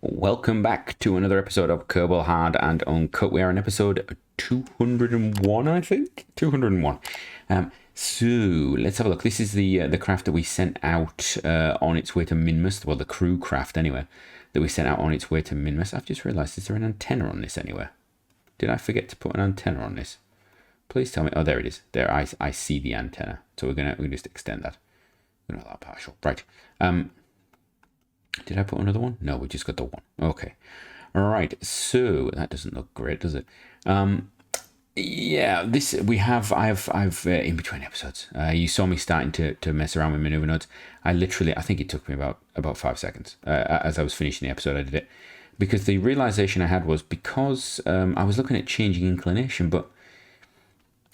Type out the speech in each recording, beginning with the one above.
Welcome back to another episode of Kerbal Hard and Uncut. We are in episode 201, I think? 201. So let's have a look. This is the craft that we sent out on its way to Minmus. Well, the crew craft anyway, that we sent out on its way to Minmus. I've just realised, is there an antenna on this anywhere? Did I forget to put an antenna on this? Please tell me. Oh, there it is. There, I see the antenna. So we're gonna just extend that. We're gonna allow partial. Right. Did I put another one? No, we just got the one. Okay. All right. So that doesn't look great, does it? Yeah, this I've in between episodes. You saw me starting to mess around with maneuver nodes. I think it took me about 5 seconds. As I was finishing the episode, I did it because the realization I had was because I was looking at changing inclination, but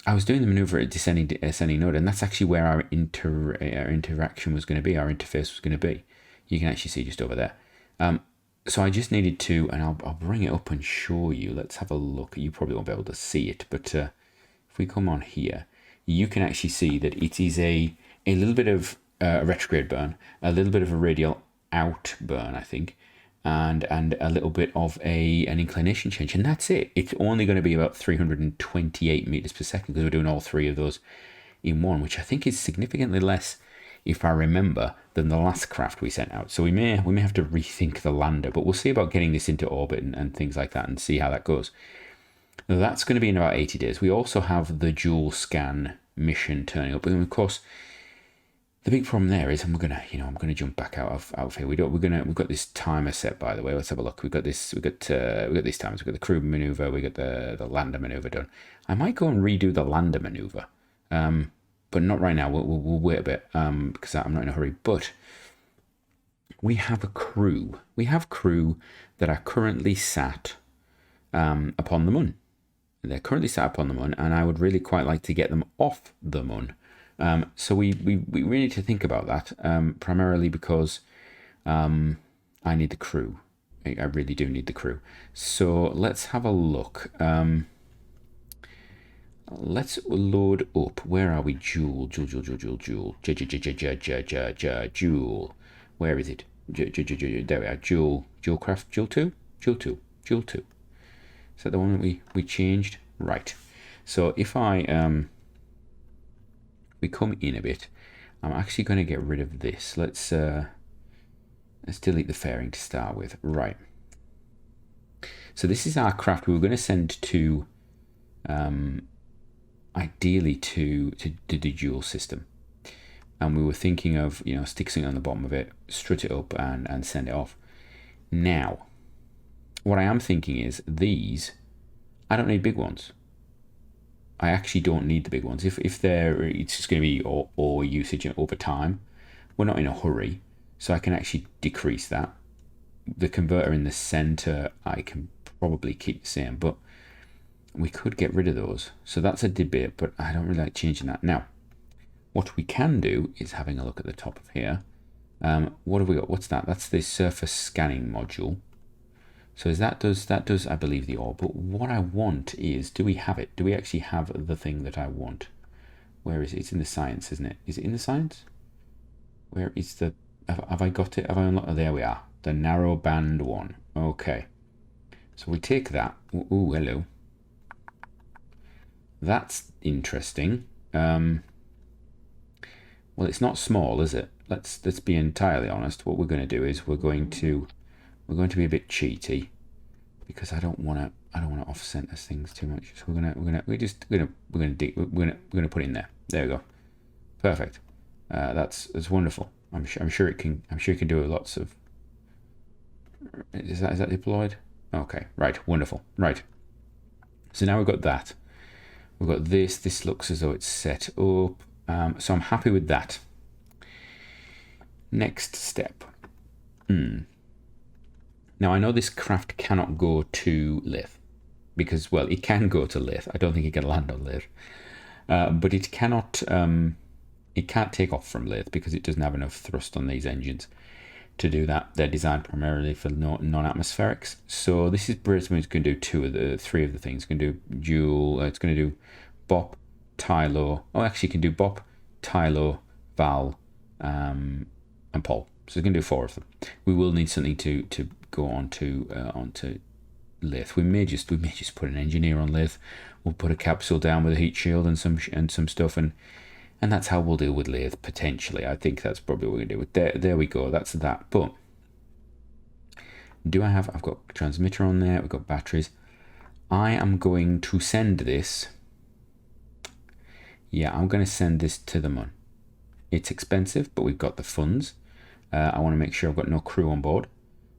I was doing the maneuver at ascending node, and that's actually where our interaction was going to be. Our interface was going to be. You can actually see just over there. So I just needed to, and I'll bring it up and show you. Let's have a look. You probably won't be able to see it, but if we come on here, you can actually see that it is a little bit of a retrograde burn, a little bit of a radial out burn, I think, and a little bit of an inclination change, and that's it. It's only going to be about 328 meters per second because we're doing all three of those in one, which I think is significantly less, if I remember, than the last craft we sent out. So we may have to rethink the lander, but we'll see about getting this into orbit and things like that and see how that goes. Now, that's going to be in about 80 days. We also have the dual scan mission turning up, and of course, the big problem there is, and I'm gonna jump back out of here. We've got this timer set, by the way. Let's have a look. We've got these timers. We've got the crew maneuver. We got the lander maneuver done. I might go and redo the lander maneuver. But not right now. We'll wait a bit because I'm not in a hurry. But we have a crew. We have crew that are currently sat upon the moon. They're currently sat upon the moon, and I would really quite like to get them off the moon. So we really need to think about that, primarily because I need the crew. I really do need the crew. So let's have a look. Let's load up. Where are we? Joule. Where is it? There we are. Joule craft. Joule 2? Joule 2. Is that the one that we changed? Right. So if I we come in a bit, I'm actually going to get rid of this. Let's delete the fairing to start with. Right. So this is our craft we were going to send to ideally to the dual system, and we were thinking of stick something on the bottom of it, strut it up and send it off. Now what I am thinking is these, I don't need big ones. I actually don't need the big ones. If it's just going to be or usage over time, we're not in a hurry, so I can actually decrease that. The converter in the center I can probably keep the same, but we could get rid of those. So that's a debate, but I don't really like changing that. Now, what we can do is having a look at the top of here. What have we got? What's that? That's the surface scanning module. So that does, I believe, the orb. But what I want is, do we have it? Do we actually have the thing that I want? Where is it? It's in the science, isn't it? Is it in the science? Where is the... Have I got it? Have I unlocked... Oh, there we are. The narrow band one. Okay. So we take that. Ooh, hello. That's interesting. Well, it's not small, is it? Let's be entirely honest. What we're going to do is we're going to be a bit cheaty because I don't want to off-center things too much. So we're gonna put it in there. There we go. Perfect. That's wonderful. I'm sure it can do lots of. Is that deployed? Okay. Right. Wonderful. Right. So now we've got that. We've got this. This looks as though it's set up. So I'm happy with that. Next step. Now I know this craft cannot go to Laythe because, well, it can go to Laythe. I don't think it can land on Laythe, but it cannot. It can't take off from Laythe because it doesn't have enough thrust on these engines to do that. They're designed primarily for non-atmospherics. So this is basically going to do three of the things. It's going to do dual. It's going to do BOP, Tylo. Oh, actually, it can do BOP, Tylo, Val, and Pol. So it's going to do 4 of them. We will need something to go onto lathe. We may just put an engineer on lathe. We'll put a capsule down with a heat shield and some stuff, and that's how we'll deal with lathe potentially. I think that's probably what we're gonna do. There we go. That's that. But I've got a transmitter on there. We've got batteries. I am going to send this. Yeah, I'm going to send this to the Mun. It's expensive, but we've got the funds. I want to make sure I've got no crew on board,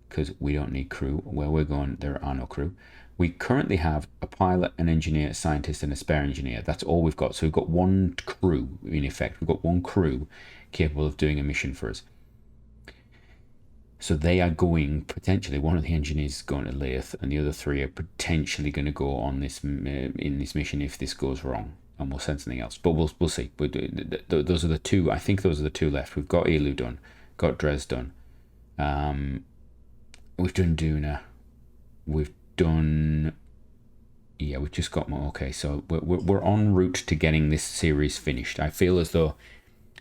because we don't need crew. Where we're going, there are no crew. We currently have a pilot, an engineer, a scientist, and a spare engineer. That's all we've got. So we've got one crew, in effect. We've got one crew capable of doing a mission for us. So they are going, potentially, one of the engineers is going to Lathe, and the other three are potentially going to go on this in this mission if this goes wrong, and we'll send something else. But we'll see. Those are the two. I think those are the two left. We've got Elu done, got Dres done. We've done Duna. We've done. Yeah, we've just got more. Okay, so we're en route to getting this series finished. I feel as though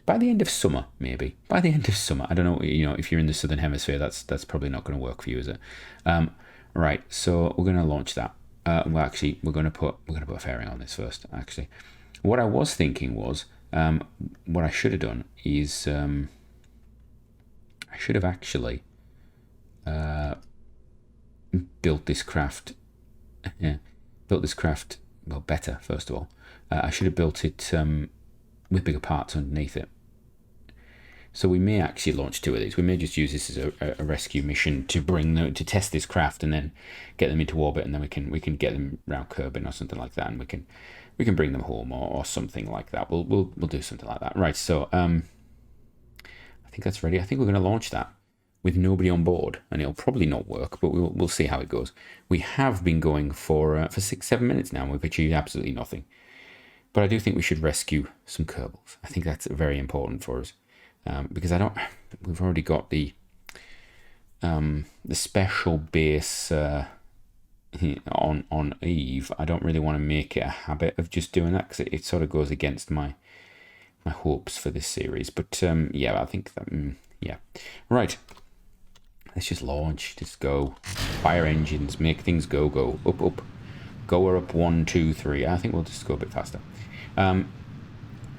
by the end of summer, maybe. By the end of summer. I don't know, if you're in the Southern Hemisphere, that's probably not going to work for you, is it? Right, so we're going to launch that. Well, actually, we're going to put a fairing on this first, actually. What I was thinking was, what I should have done is, I should have actually built this craft, well, better, first of all. I should have built it with bigger parts underneath it. So we may actually launch two of these. We may just use this as a rescue mission to test this craft and then get them into orbit, and then we can get them around Kerbin or something like that, and we can bring them home or something like that. We'll do something like that. Right. So I think that's ready. I think we're going to launch that with nobody on board, and it'll probably not work, but we'll see how it goes. We have been going for 6-7 minutes now, and we've achieved absolutely nothing. But I do think we should rescue some Kerbals. I think that's very important for us. Because we've already got the special base on Eve. I don't really want to make it a habit of just doing that, because it sort of goes against my hopes for this series. But yeah, I think that yeah. Right, let's just launch. Just go. Fire engines. Make things go up. Go up 1, 2, 3. I think we'll just go a bit faster. And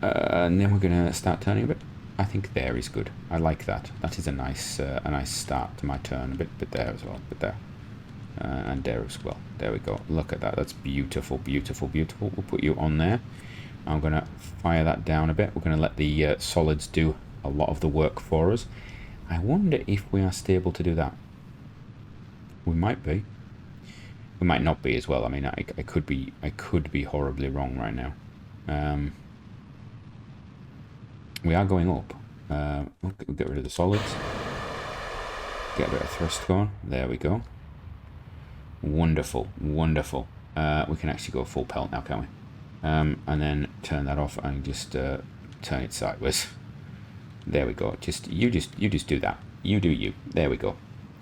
then we're gonna start turning a bit. I think there is good. I like that. That is a nice start to my turn. A bit there as well. Bit there. And there as well. There we go. Look at that. That's beautiful, beautiful, beautiful. We'll put you on there. I'm going to fire that down a bit. We're going to let the solids do a lot of the work for us. I wonder if we are stable to do that. We might be. We might not be as well. I mean, I could be horribly wrong right now. We are going up. We'll get rid of the solids. Get a bit of thrust going. There we go. Wonderful, wonderful. We can actually go full pelt now, can't we? And then turn that off and just turn it sideways. There we go. You just do that. You do you. There we go.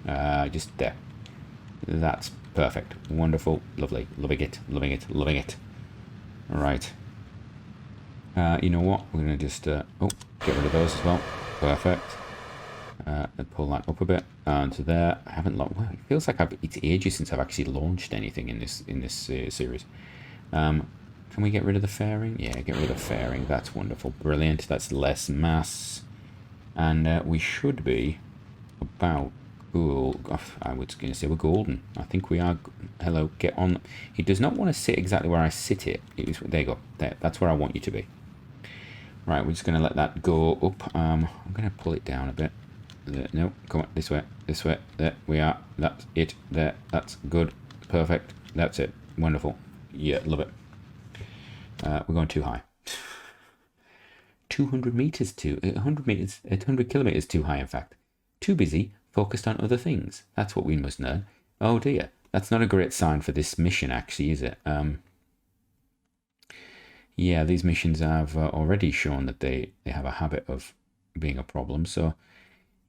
Just there. That's perfect. Wonderful. Lovely. Loving it. Loving it. Loving it. All right. You know what? We're going to just get rid of those as well. Perfect. And pull that up a bit onto there. I haven't well, it feels like it's ages since I've actually launched anything in this series. Can we get rid of the fairing? Yeah, get rid of the fairing. That's wonderful. Brilliant. That's less mass. And we should be about cool. I was going to say we're golden. I think we are. Hello, get on. He does not want to sit exactly where I sit it. There you go. There. That's where I want you to be. Right, we're just going to let that go up. I'm going to pull it down a bit. There, no, come on, this way. There we are. That's it. There, that's good. Perfect. That's it. Wonderful. Yeah, love it. We're going too high. 200 meters too. 100 meters. 100 kilometers too high. In fact, too busy, focused on other things. That's what we must learn. Oh dear, that's not a great sign for this mission, actually, is it? Yeah, these missions have already shown that they have a habit of being a problem. So,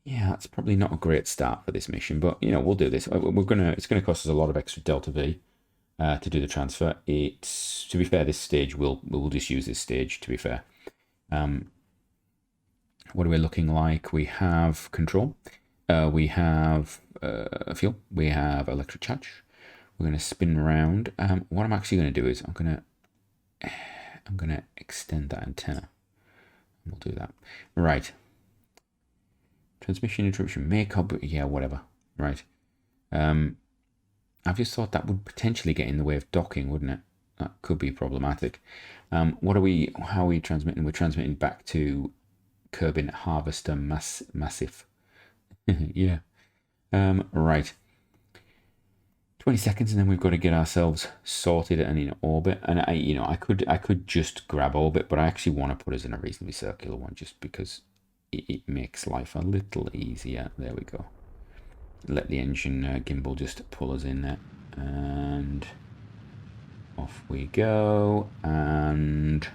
yeah, that's probably not a great start for this mission. But we'll do this. It's gonna cost us a lot of extra delta V to do the transfer. It's, to be fair, this stage we'll just use this stage. To be fair, what are we looking like? We have control. We have fuel. We have electric charge. We're going to spin around. What I'm actually going to do is I'm going to extend that antenna. We'll do that. Right. Transmission interruption. Yeah, whatever. Right. I've just thought that would potentially get in the way of docking, wouldn't it? That could be problematic. How are we transmitting? We're transmitting back to Kerbal Harvester Massif. Yeah. Right. 20 seconds, and then we've got to get ourselves sorted and in orbit. And I could just grab orbit, but I actually want to put us in a reasonably circular one, just because it makes life a little easier. There we go. Let the engine gimbal just pull us in there, and off we go. And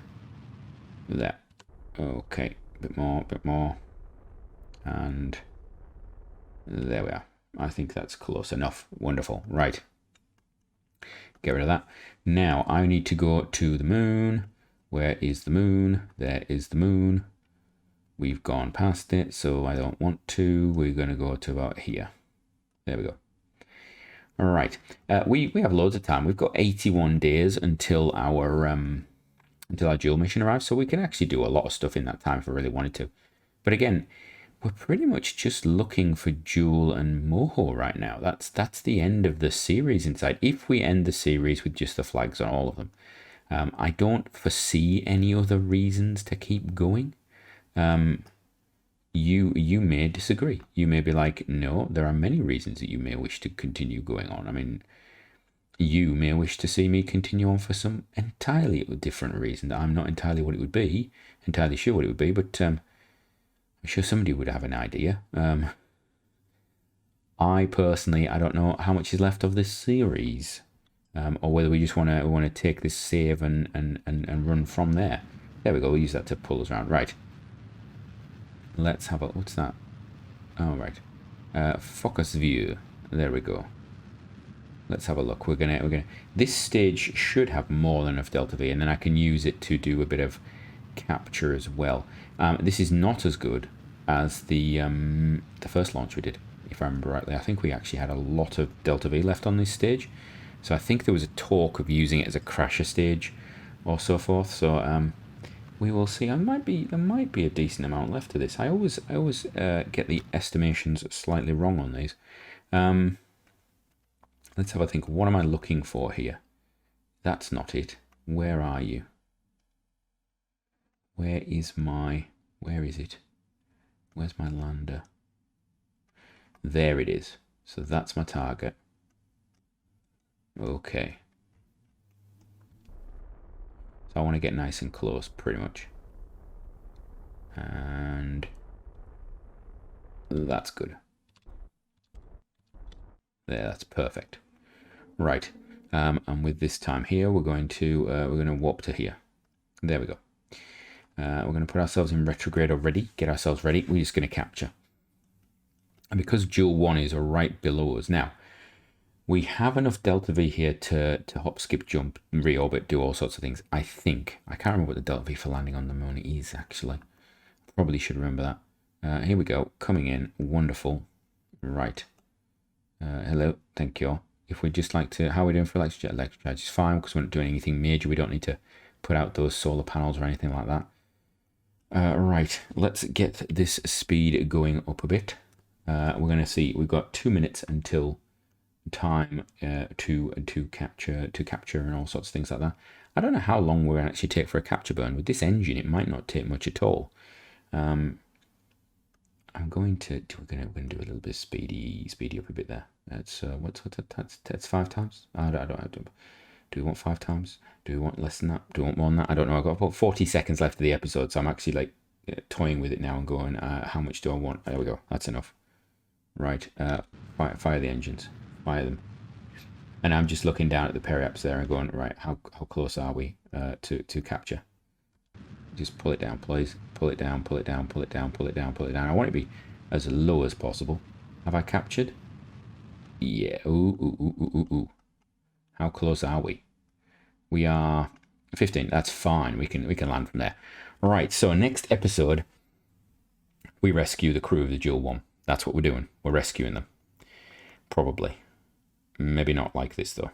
there. Okay, bit more, and there we are. I think that's close enough. Wonderful. Right. Get rid of that. Now I need to go to the moon. Where is the moon? There is the moon. We've gone past it, so I don't want to. We're going to go to about here. There we go. All right. We have loads of time. We've got 81 days until our dual mission arrives, so we can actually do a lot of stuff in that time if I really wanted to. But again, we're pretty much just looking for Joule and Moho right now. That's the end of the series inside. If we end the series with just the flags on all of them, I don't foresee any other reasons to keep going. You may disagree. You may be like, no, there are many reasons that you may wish to continue going on. I mean, you may wish to see me continue on for some entirely different reason that I'm not entirely sure what it would be, but I'm sure somebody would have an idea. I personally, I don't know how much is left of this series, or whether we just want to take this save and run from there. There we go. We'll use that to pull us around. Right. Let's have a. What's that? Oh, right. Focus view. There we go. Let's have a look. We're gonna. This stage should have more than enough delta V, and then I can use it to do a bit of capture as well. This is not as good as the first launch we did, if I remember rightly. I think we actually had a lot of delta V left on this stage, so I think there was a talk of using it as a crasher stage or so forth. So we will see. There might be a decent amount left of this. I always get the estimations slightly wrong on these. Let's have a think. What am I looking for here? That's not it. Where are you? Where is it? Where's my lander? There it is. So that's my target. Okay. So I want to get nice and close, pretty much. And that's good. There, that's perfect. Right. And with this time here, we're going to warp to here. There we go. We're going to put ourselves in retrograde already, get ourselves ready. We're just going to capture. And because Joule 1 is right below us now, we have enough delta V here to hop, skip, jump, reorbit, do all sorts of things. I think. I can't remember what the delta V for landing on the moon is, actually. Probably should remember that. Here we go. Coming in. Wonderful. Right. Hello. Thank you. If we'd just like to... How are we doing for electric charge? It's fine because we're not doing anything major. We don't need to put out those solar panels or anything like that. Right. Let's get this speed going up a bit. We're going to see. We've got 2 minutes until time to capture and all sorts of things like that. I don't know how long we're going to actually take for a capture burn. With this engine, it might not take much at all. I'm going to do a little bit speedy up a bit there. That's that's 5 times. I don't. Do we want 5 times? Do we want less than that? Do we want more than that? I don't know. I've got about 40 seconds left of the episode, so I'm actually like toying with it now and going, how much do I want? There we go. That's enough. Right. Fire the engines. Fire them. And I'm just looking down at the periaps there and going, right, how close are we to capture? Just pull it down, please. Pull it down, pull it down, pull it down, pull it down, pull it down. I want it to be as low as possible. Have I captured? Yeah. Ooh. How close are we? We are 15. That's fine. We can land from there. Right. So next episode, we rescue the crew of the Joule 1. That's what we're doing. We're rescuing them. Probably. Maybe not like this, though.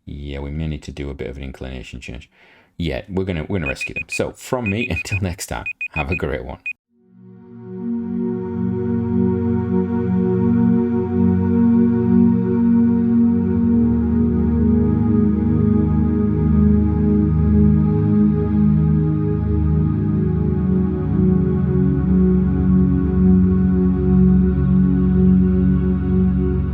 Yeah, we may need to do a bit of an inclination change. Yeah, we're gonna rescue them. So from me, until next time, have a great one.